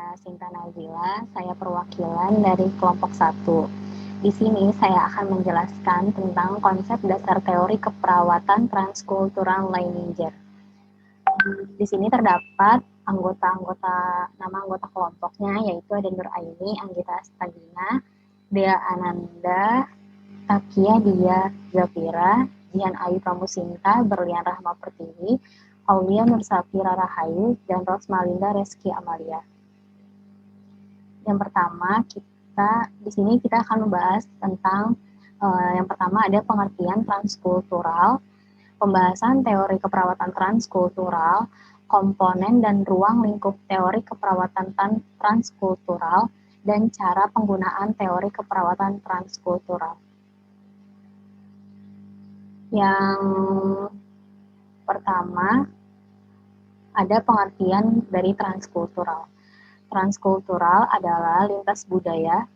saya Sinta Nazila, saya perwakilan dari kelompok 1. Di sini saya akan menjelaskan tentang konsep dasar teori keperawatan transkultural Leininger. Di sini terdapat nama anggota kelompoknya, yaitu ada Nur Aini, Anggita Astagina, Dea Ananda, Takia Dia Zafira, Jihan Ayu Pramusinta, Berlian Rahma Pertiwi, Aulia Nursafira Rahayu, dan Rosmalinda Reski Amalia. Yang pertama, di sini kita akan membahas tentang yang pertama ada pengertian transkultural, pembahasan teori keperawatan transkultural, komponen dan ruang lingkup teori keperawatan transkultural, dan cara penggunaan teori keperawatan transkultural. Yang pertama, ada pengertian dari transkultural. Transkultural adalah lintas budaya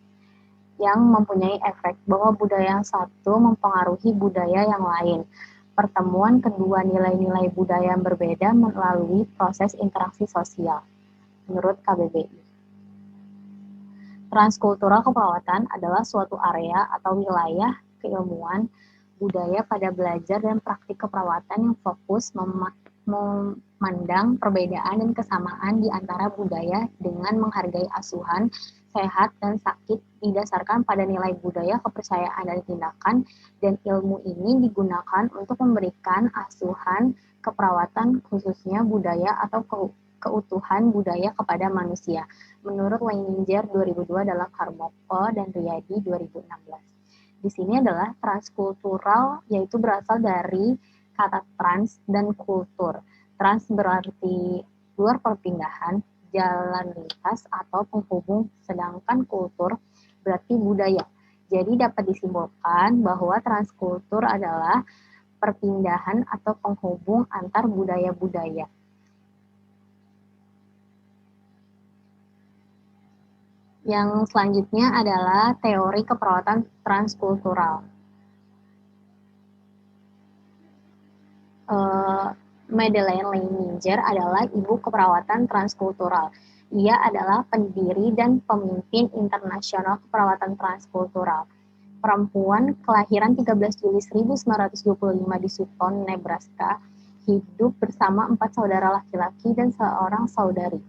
yang mempunyai efek bahwa budaya yang satu mempengaruhi budaya yang lain. Pertemuan kedua nilai-nilai budaya yang berbeda melalui proses interaksi sosial, menurut KBBI. Transkultural keperawatan adalah suatu area atau wilayah keilmuan budaya pada belajar dan praktik keperawatan yang fokus memandang perbedaan dan kesamaan di antara budaya dengan menghargai asuhan, sehat, dan sakit didasarkan pada nilai budaya, kepercayaan, dan tindakan, dan ilmu ini digunakan untuk memberikan asuhan keperawatan khususnya budaya atau keutuhan budaya kepada manusia, menurut Leininger 2002 dalam Harmoko dan Riyadi 2016. Di sini adalah transkultural, yaitu berasal dari kata trans dan kultur. Trans berarti luar perpindahan, jalan lintas atau penghubung, sedangkan kultur berarti budaya. Jadi dapat disimpulkan bahwa transkultur adalah perpindahan atau penghubung antar budaya-budaya. Yang selanjutnya adalah teori keperawatan transkultural. Madeleine Leininger adalah ibu keperawatan transkultural. Ia adalah pendiri dan pemimpin internasional keperawatan transkultural. Perempuan kelahiran 13 Juli 1925 di Sutton, Nebraska, hidup bersama 4 saudara laki-laki dan seorang saudari.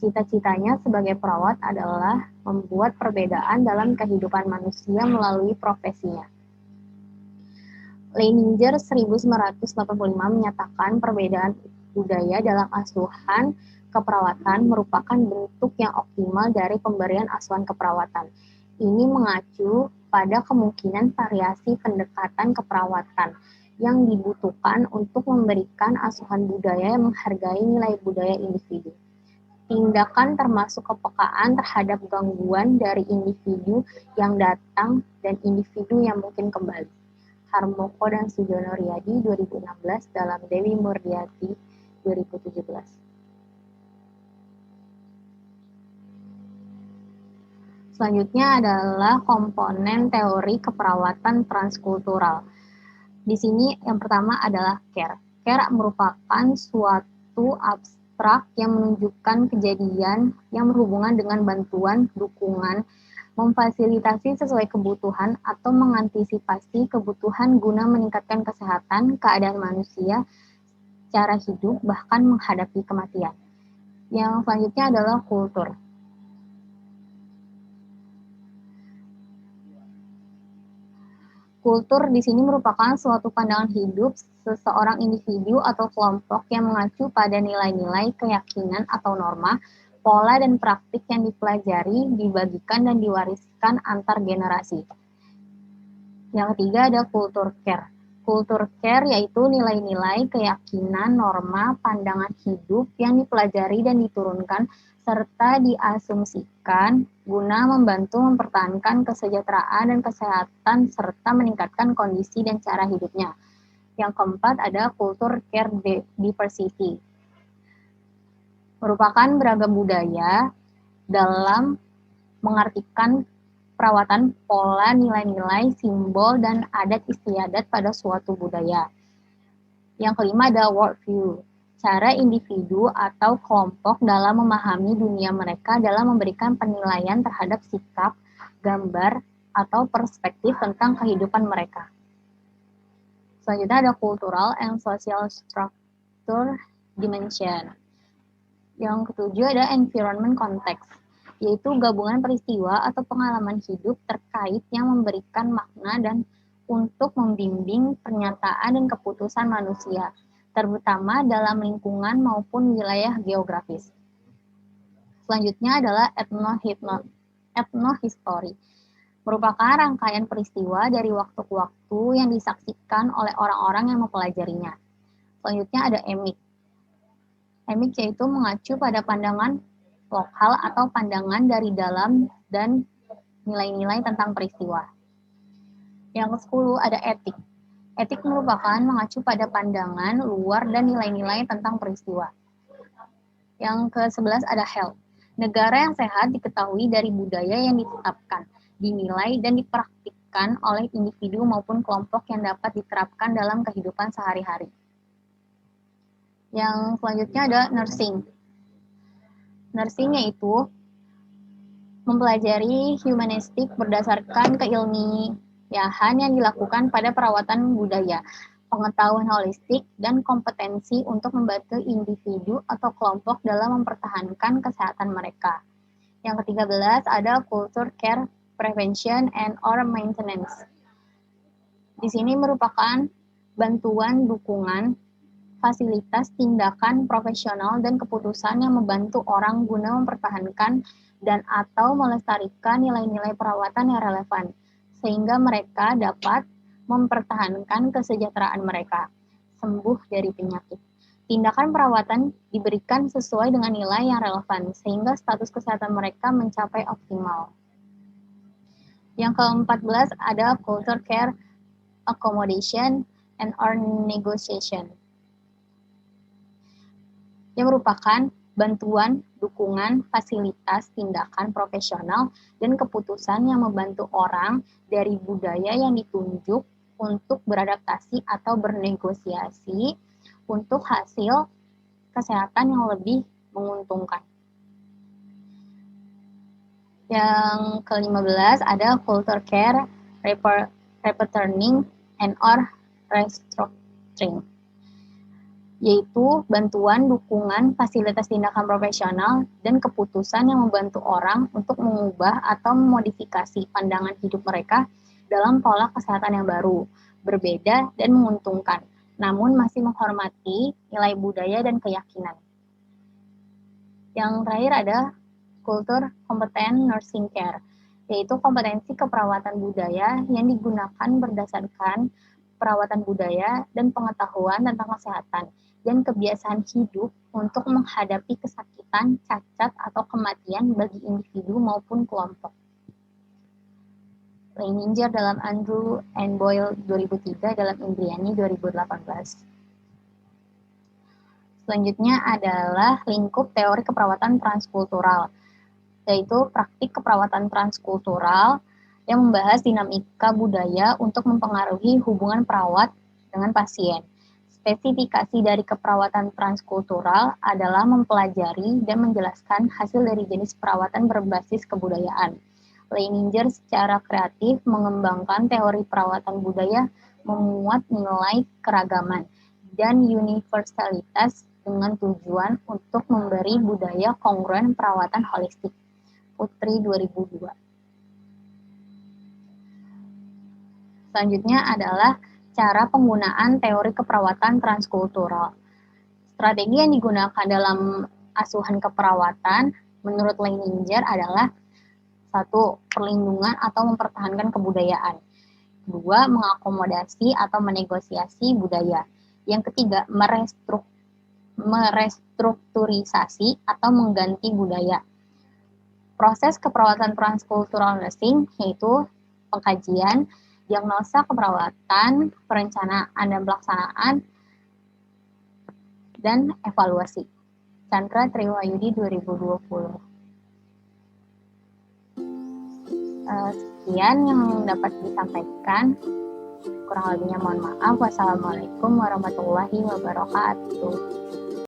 Cita-citanya sebagai perawat adalah membuat perbedaan dalam kehidupan manusia melalui profesinya. Leininger 1985 menyatakan perbedaan budaya dalam asuhan keperawatan merupakan bentuk yang optimal dari pemberian asuhan keperawatan. Ini mengacu pada kemungkinan variasi pendekatan keperawatan yang dibutuhkan untuk memberikan asuhan budaya yang menghargai nilai budaya individu. Tindakan termasuk kepekaan terhadap gangguan dari individu yang datang dan individu yang mungkin kembali. Harmoko dan Sujono Riyadi 2016 dalam Dewi Murdiati 2017. Selanjutnya adalah komponen teori keperawatan transkultural. Di sini yang pertama adalah care. Care merupakan suatu abstrak yang menunjukkan kejadian yang berhubungan dengan bantuan, dukungan, memfasilitasi sesuai kebutuhan atau mengantisipasi kebutuhan guna meningkatkan kesehatan, keadaan manusia, cara hidup, bahkan menghadapi kematian. Yang selanjutnya adalah kultur. Kultur di sini merupakan suatu pandangan hidup seseorang individu atau kelompok yang mengacu pada nilai-nilai, keyakinan atau norma, pola dan praktik yang dipelajari, dibagikan, dan diwariskan antar generasi. Yang ketiga ada kultur care. Kultur care yaitu nilai-nilai, keyakinan, norma, pandangan hidup yang dipelajari dan diturunkan serta diasumsikan guna membantu mempertahankan kesejahteraan dan kesehatan serta meningkatkan kondisi dan cara hidupnya. Yang keempat ada kultur care diversity. Merupakan beragam budaya dalam mengartikan perawatan pola, nilai-nilai, simbol, dan adat istiadat pada suatu budaya. Yang kelima ada worldview. cara individu atau kelompok dalam memahami dunia mereka dalam memberikan penilaian terhadap sikap, gambar, atau perspektif tentang kehidupan mereka. Selanjutnya ada cultural and social structure dimension. Yang ketujuh ada environment context, yaitu gabungan peristiwa atau pengalaman hidup terkait yang memberikan makna dan untuk membimbing pernyataan dan keputusan manusia, terutama dalam lingkungan maupun wilayah geografis. Selanjutnya adalah ethnohistory, merupakan rangkaian peristiwa dari waktu ke waktu yang disaksikan oleh orang-orang yang mempelajarinya. Selanjutnya ada emik. Emik yaitu mengacu pada pandangan lokal atau pandangan dari dalam dan nilai-nilai tentang peristiwa. Yang ke-10 ada etik. Etik merupakan mengacu pada pandangan luar dan nilai-nilai tentang peristiwa. Yang ke-11 ada health. Negara yang sehat diketahui dari budaya yang ditetapkan, dinilai dan dipraktikkan oleh individu maupun kelompok yang dapat diterapkan dalam kehidupan sehari-hari. Yang selanjutnya ada nursing. Nursing yaitu mempelajari humanistik berdasarkan keilmiahan yang dilakukan pada perawatan budaya, pengetahuan holistik, dan kompetensi untuk membantu individu atau kelompok dalam mempertahankan kesehatan mereka. Yang ke-13 ada culture care, prevention, and or maintenance. Di sini merupakan bantuan, dukungan, fasilitas, tindakan profesional, dan keputusan yang membantu orang guna mempertahankan dan atau melestarikan nilai-nilai perawatan yang relevan, sehingga mereka dapat mempertahankan kesejahteraan mereka, sembuh dari penyakit. Tindakan perawatan diberikan sesuai dengan nilai yang relevan, sehingga status kesehatan mereka mencapai optimal. Yang ke-14 ada culture care, accommodation, and or negotiation, yang merupakan bantuan, dukungan, fasilitas, tindakan profesional, dan keputusan yang membantu orang dari budaya yang ditunjuk untuk beradaptasi atau bernegosiasi untuk hasil kesehatan yang lebih menguntungkan. Yang ke-15 ada culture care, repatriating, and or restructuring, yaitu bantuan, dukungan, fasilitas tindakan profesional, dan keputusan yang membantu orang untuk mengubah atau memodifikasi pandangan hidup mereka dalam pola kesehatan yang baru, berbeda, dan menguntungkan, namun masih menghormati nilai budaya dan keyakinan. Yang terakhir ada culture competent nursing care, yaitu kompetensi keperawatan budaya yang digunakan berdasarkan perawatan budaya dan pengetahuan tentang kesehatan dan kebiasaan hidup untuk menghadapi kesakitan, cacat, atau kematian bagi individu maupun kelompok. Leininger dalam Andrew and Boyle 2003 dalam Indriani 2018. Selanjutnya adalah lingkup teori keperawatan transkultural, yaitu praktik keperawatan transkultural yang membahas dinamika budaya untuk mempengaruhi hubungan perawat dengan pasien. Spesifikasi dari keperawatan transkultural adalah mempelajari dan menjelaskan hasil dari jenis perawatan berbasis kebudayaan. Leininger secara kreatif mengembangkan teori perawatan budaya memuat nilai keragaman dan universalitas dengan tujuan untuk memberi budaya kongruen perawatan holistik. Putri 2002. Selanjutnya adalah cara penggunaan teori keperawatan transkultural. Strategi yang digunakan dalam asuhan keperawatan menurut Leininger adalah 1. Perlindungan atau mempertahankan kebudayaan. 2. Mengakomodasi atau menegosiasi budaya. Yang ketiga, merestrukturisasi atau mengganti budaya. Proses keperawatan transkultural nursing yaitu pengkajian, diagnosa keperawatan, perencanaan dan pelaksanaan, dan evaluasi. Chandra Triwayudi 2020. Sekian yang dapat disampaikan. Kurang lebihnya mohon maaf. Wassalamualaikum warahmatullahi wabarakatuh.